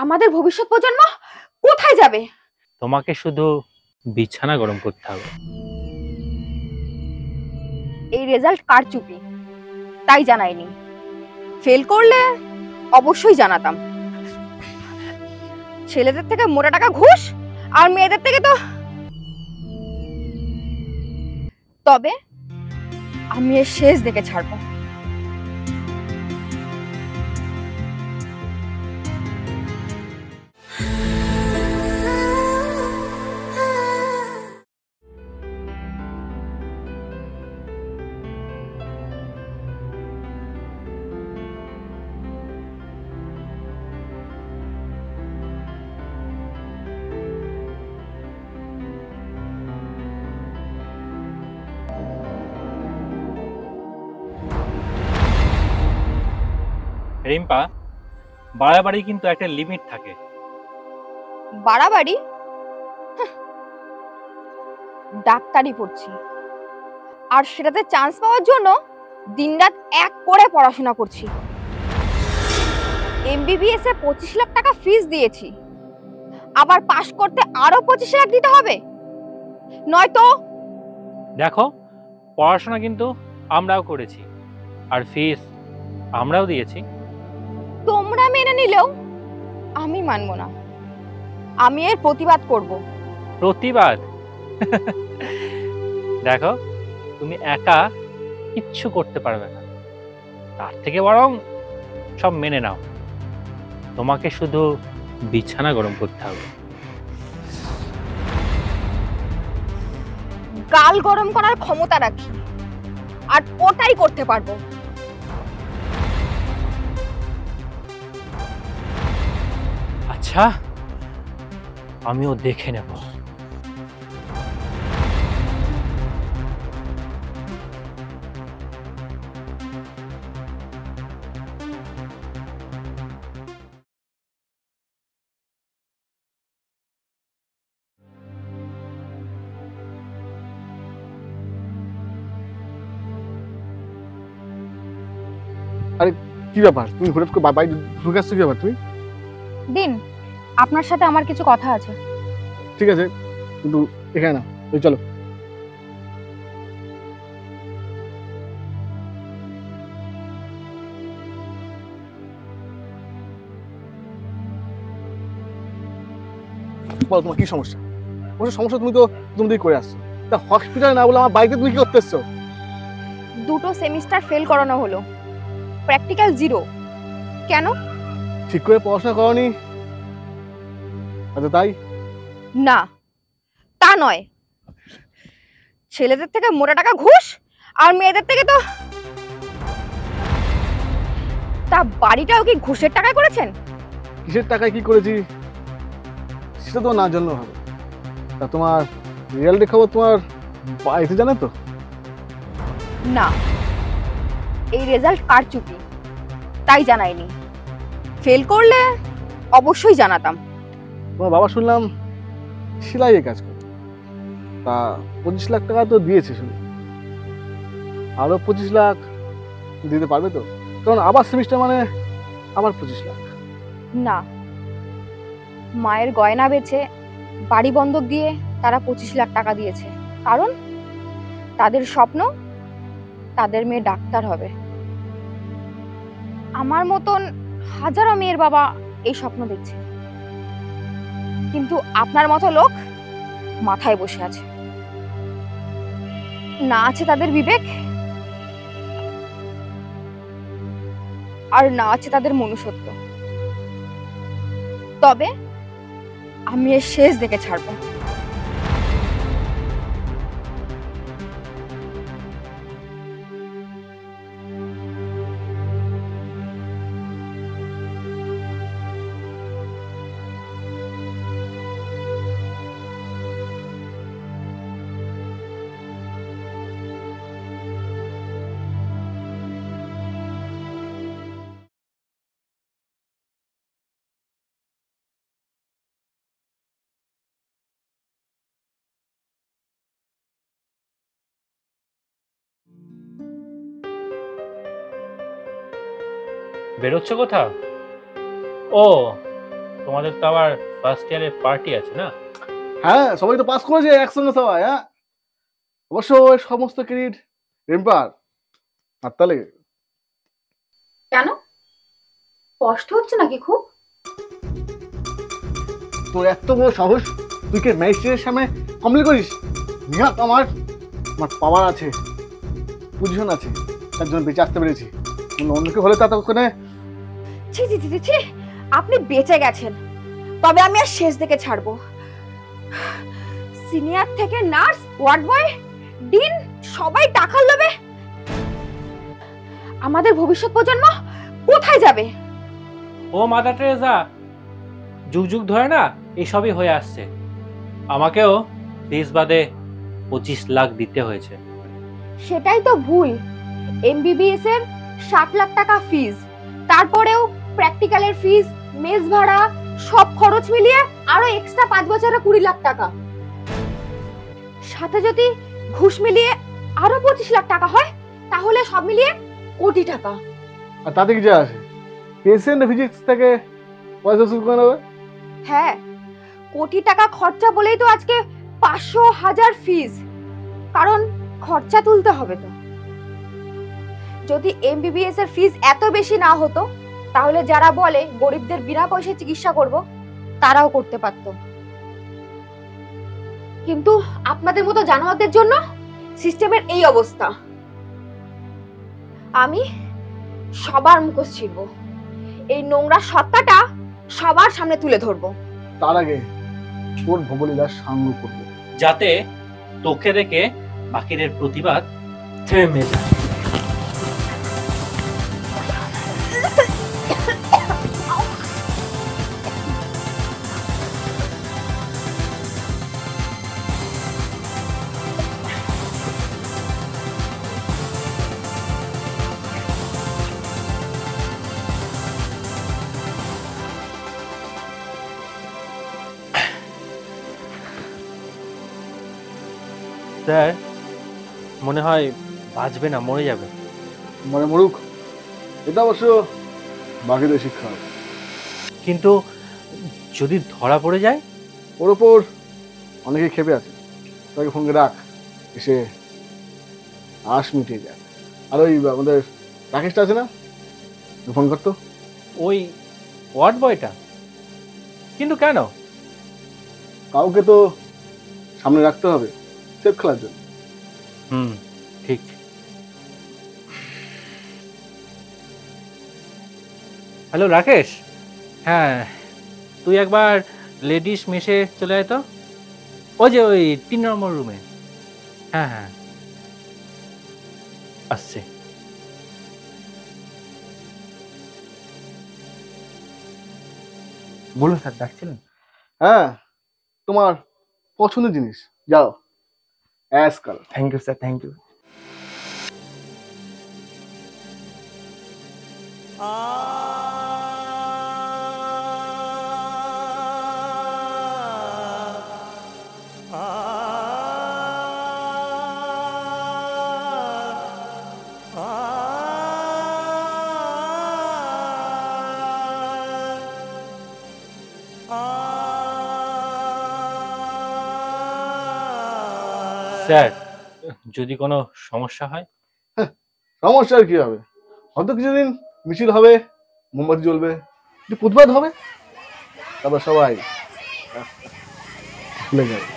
আমাদের ভবিষ্যৎ প্রজন্ম কোথায় যাবে? তোমাকে শুধু বিছানা গরম করতে হবে। এই রেজাল্ট কারচুপি, তাই জানাইনি। ফেল করলে অবশ্যই জানাতাম। ছেলেদের থেকে মোটা টাকা ঘুষ, আর মেয়েদের থেকে তো। তবে আমি এর শেষ দেখে ছাড়বো। রিম্পা, বাড়াবাড়ি কিন্তু একটা লিমিট থাকে। বাড়াবাড়ি? ডাক্তারি পড়ছি, আর সেটাতে চান্স পাওয়ার জন্য দিনরাত এক করে পড়াশোনা করছি। এমবিবিএস এ 25 লাখ টাকা ফিস দিয়েছি, আবার পাশ করতে আরো 25 লাখ দিতে হবে, নয়তো। দেখো, পড়াশোনা কিন্তু আমরাও করেছি, আর ফিস আমরাও দিয়েছি। তোমরা মেনে নিলেও আমি মানবো না। আমি এর প্রতিবাদ করব। প্রতিবাদ? দেখো, তুমি একা কিচ্ছু করতে পারবে না, তার থেকে বরং সব মেনে নাও। তোমাকে শুধু বিছানা গরম করতে হবে। গাল গরম করার ক্ষমতা রাখি, আর ওটাই করতে পারবো। আচ্ছা, আমিও দেখে নেব। আরে কি ব্যাপার, তুমি হঠাৎ করে বাইরে ঢুকে আসছো? কি ব্যাপার তুমি? দিন, আপনার সাথে আমার কিছু কথা আছে। ঠিক আছে, কিন্তু এখানে না, ওই চলো। বলো তোমার কি সমস্যা? সমস্যা তুমি তো তুমি দিয়ে করে আসছো, তা হসপিটালে না বলে আমার বাইকে তুমি কি করতে এসছো? দুটো সেমিস্টার ফেল করানো হলো, প্র্যাকটিক্যাল 0। কেন? ঠিক করে পড়াশোনা করনি? আচ্ছা তাই? না, তা নয়। ছেলেদের থেকে মোটা টাকা ঘুষ, আর মেয়েদের থেকে তো। তা বাড়িটাও কি ঘুষের টাকায় করেছেন? কিসের টাকায় কি করেছি সেটা তো না জানলেও হবে। তা তোমার রিয়ালিটি খবর তোমার বাড়িতে জানে তো? না, এই রেজাল্ট কারচুপি, তাই জানাইনি। ফেল করলে অবশ্যই জানাতাম। তোমার বাবা শুনলাম সেলাইয়ে কাজ করে, তা 25 লাখ টাকা তো দিয়েছে শুনে, আরো 25 লাখ দিতে পারবে তো? কারণ আবার সেমিস্টার মানে আবার 25 লাখ। না, মায়ের গয়না বেচে বাড়ি বন্ধক দিয়ে তারা 25 লাখ টাকা দিয়েছে, কারণ তাদের স্বপ্ন তাদের মেয়ে ডাক্তার হবে। আমার মতন হাজারো মেয়ের বাবা এই স্বপ্ন দেখছে, কিন্তু আপনার মতো লোক মাথায় বসে আছে। না আছে তাদের বিবেক, আর না আছে তাদের মনুষ্যত্ব। তবে আমি এর শেষ দেখে ছাড়বো। বেরোচ্ছ কোথাও? ও, তোমাদের তো আবার ফার্স্ট ইয়ারের পার্টি আছে না? হ্যাঁ, সবাই তো পাস করেছে একসঙ্গে সবাই। হ্যাঁ, অবশ্য ওই সমস্ত ক্রেডিট রিম্পার। আর তাহলে কেন, কষ্ট হচ্ছে নাকি খুব? তোর এত বড় সাহস, তুই কে ম্যাজিস্ট্রেটের সামনে কমপ্লেন করিস? নিহাত আমার আমার পাওয়ার আছে, পজিশন আছে, তার জন্য বেঁচে আসতে পেরেছি। অন্য কেউ হলে তার ওখানে ছি ছি ছি ছি ছি, আপনি বেঁচে গেছেন, তবে আমি আর শেষ দেখে ছাড়বো। সিনিয়র থেকে নার্স, ওয়ার্ড বয়, ডিন সবাই টাকার লোভে আমাদের ভবিষ্যৎ প্রজন্ম কোথায় যাবে? ও মাদার টেরেসা, যুগ যুগ ধরে না এসবই হয়ে আসছে। আমাকেও ফিস বাদে 25 লাখ দিতে হয়েছে। সেটাই তো ভুল। এমবিবিএস এর 7 লাখ টাকা ফিস, তারপরেও প্র্যাকটিক্যালের ফিস, মেস ভাড়া, সব খরচ মিলিয়ে আরো এক্সট্রা 5 বছরে 20 লাখ টাকা, সাথে যদি ঘুষ মিলিয়ে আরো 25 লাখ টাকা হয়, তাহলে সব মিলিয়ে কোটি টাকা। আর তাতে কি যা আসে? পেশেন্ট ফিজিক্স থেকে পয়সা শুরু করে নেবে। হ্যাঁ, কোটি টাকা খরচা বলেই তো আজকে 500,000 ফিস, কারণ খরচা তুলতে হবে তো। যদি এমবিবিএস এর ফিস এত বেশি না হতো, তাহলে যারা বলে গরিবদের বিনা পয়সায় চিকিৎসা করব, তারাও করতে পারত। কিন্তু আপনাদের মতো জানোয়ারদের জন্য সিস্টেমের এই অবস্থা। আমি সবার মুখোশ ছিড়ব, এই নোংরা সত্তাটা সবার সামনে তুলে ধরবো। তার আগে তোর ভবলীলার সাঙ্গ করবো, যাতে তোকে দেখে বাকিদের প্রতিবাদ থেমে যায়। স্যার, মনে হয় বাঁচবে না, মরে যাবে। মানে মরুক, এটা অবশ্য বাকিদের শিক্ষা। কিন্তু যদি ধরা পড়ে যায়? ওর ওপর অনেকে খেপে আছে, তাকে ফোন করে রাখ, এসে আশ মিটিয়ে যায়। আর ওই আমাদের রাকেশটা আছে না, ফোন করতো। ওই ওয়ার্ড বয়টা? কিন্তু কেন? কাউকে তো সামনে রাখতে হবে সেফ খেলার জন্য। ঠিক। হ্যালো রাকেশ, হ্যাঁ তুই একবার লেডিস মেসে চলে আয় তো, ওই যে ওই 3 নম্বর রুমে। হ্যাঁ হ্যাঁ আসছে। বলুন স্যার, ডাকছিলেন? হ্যাঁ, তোমার পছন্দের জিনিস, যাও অ্যাশ কাল। Thank you sir, thank you. Sir, যদি কোনো সমস্যা হয়? সমস্যা আর কি হবে, হয়তো কিছুদিন মিছিল হবে, মোমবাতি জ্বলবে, একটু প্রতিবাদ হবে, তারপর সবাই ভুলে যাবে।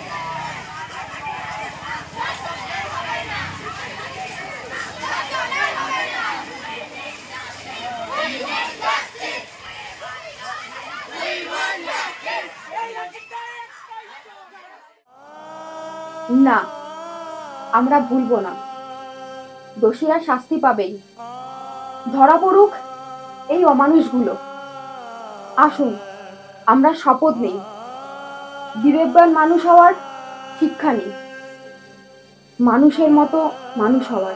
না, আমরা ভুলবো না। দোষীরা শাস্তি পাবেই, ধরা পড়ুক এই অমানুষগুলো। আসুন আমরা শপথ নেই, বিবেকবান মানুষ হওয়ার শিক্ষা নিই, মানুষের মতো মানুষ হওয়ার।